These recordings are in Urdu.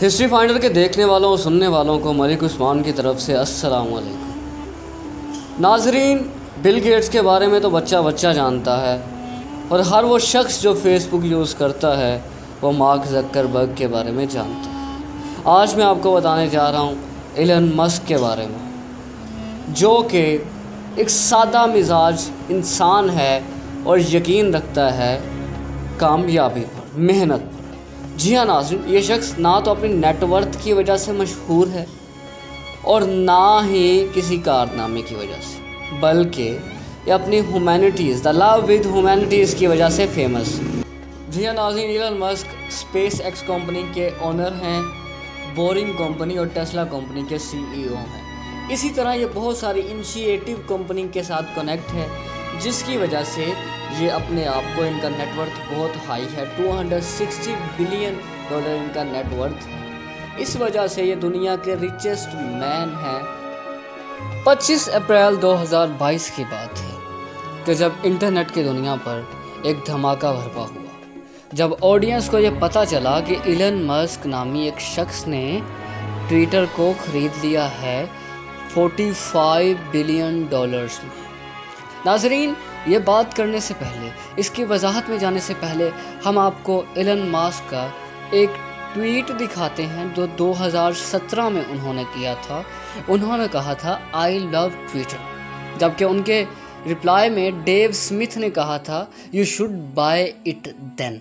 ہسٹری فائنڈر کے دیکھنے والوں اور سننے والوں کو ملک عثمان کی طرف سے السلام علیکم۔ ناظرین، بل گیٹس کے بارے میں تو بچہ جانتا ہے، اور ہر وہ شخص جو فیس بک یوز کرتا ہے وہ مارک زکربرگ کے بارے میں جانتا ہے۔ آج میں آپ کو بتانے جا رہا ہوں ایلن مسک کے بارے میں، جو کہ ایک سادہ مزاج انسان ہے اور یقین رکھتا ہے کامیابی پر، محنت پر۔ جی ہاں ناظرین، یہ شخص نہ تو اپنی نیٹ ورتھ کی وجہ سے مشہور ہے اور نہ ہی کسی کارنامے کی وجہ سے، بلکہ یہ اپنی humanities, the love with humanities کی وجہ سے فیمس۔ جی ہاں ناظرین، Elon Musk SpaceX company کے اونر ہیں، بورنگ کمپنی اور ٹیسلا کمپنی کے CEO ہیں۔ اسی طرح یہ بہت ساری انیشیٹو کمپنی کے ساتھ کنیکٹ ہے، جس کی وجہ سے یہ اپنے آپ کو، ان کا نیٹ ورتھ بہت ہائی ہے، $260 بلین ان کا نیٹ ورتھ ہے۔ اس وجہ سے یہ دنیا کے ریچسٹ مین ہیں۔ 25 اپریل 2022 کی بات ہے کہ جب انٹرنیٹ کی دنیا پر ایک دھماکہ برپا ہوا، جب آڈینس کو یہ پتہ چلا کہ ایلن مسک نامی ایک شخص نے ٹویٹر کو خرید لیا ہے $45 بلین میں۔ ناظرین، یہ بات کرنے سے پہلے، اس کی وضاحت میں جانے سے پہلے، ہم آپ کو ایلن مسک کا ایک ٹویٹ دکھاتے ہیں جو 2017 میں انہوں نے کیا تھا۔ انہوں نے کہا تھا "I love Twitter"، جبکہ ان کے رپلائی میں ڈیو سمتھ نے کہا تھا "You should buy it then"۔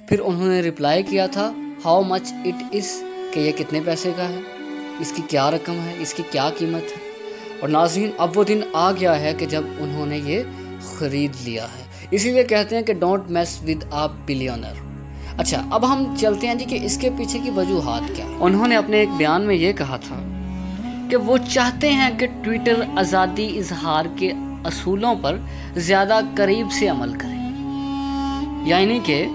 پھر انہوں نے رپلائی کیا تھا "How much it is"، کہ یہ کتنے پیسے کا ہے، اس کی کیا رقم ہے، اس کی کیا قیمت ہے۔ اور ناظرین، اب وہ دن آ گیا ہے کہ جب انہوں نے یہ خرید لیا ہے۔ اسی لیے کہتے ہیں کہ ڈونٹ میس ود اے بلیونر۔ اچھا، اب ہم چلتے ہیں جی کہ اس کے پیچھے کی وجوہات کیا۔ انہوں نے اپنے ایک بیان میں یہ کہا تھا کہ وہ چاہتے ہیں کہ ٹویٹر آزادی اظہار کے اصولوں پر زیادہ قریب سے عمل کرے، یعنی کہ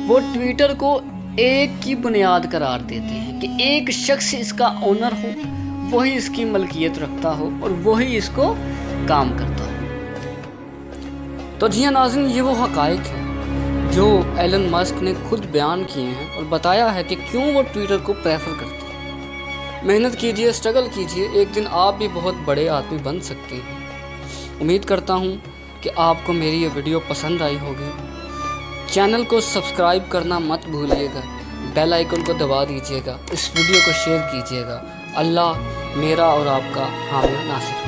وہ ٹویٹر کو ایک کی بنیاد قرار دیتے ہیں کہ ایک شخص اس کا اونر ہو، وہی اس کی ملکیت رکھتا ہو اور وہی اس کو کام کرتا ہو۔ تو جی ہاں ناظرین، یہ وہ حقائق ہیں جو ایلن مسک نے خود بیان کیے ہیں اور بتایا ہے کہ کیوں وہ ٹویٹر کو پریفر کرتے ہیں۔ محنت کیجئے، اسٹرگل کیجئے، ایک دن آپ بھی بہت بڑے آدمی بن سکتے ہیں۔ امید کرتا ہوں کہ آپ کو میری یہ ویڈیو پسند آئی ہوگی۔ چینل کو سبسکرائب کرنا مت بھولیے گا، بیل آئیکن کو دبا دیجیے گا، اس ویڈیو کو شیئر کیجیے گا۔ اللہ میرا اور آپ کا حامی ناصر۔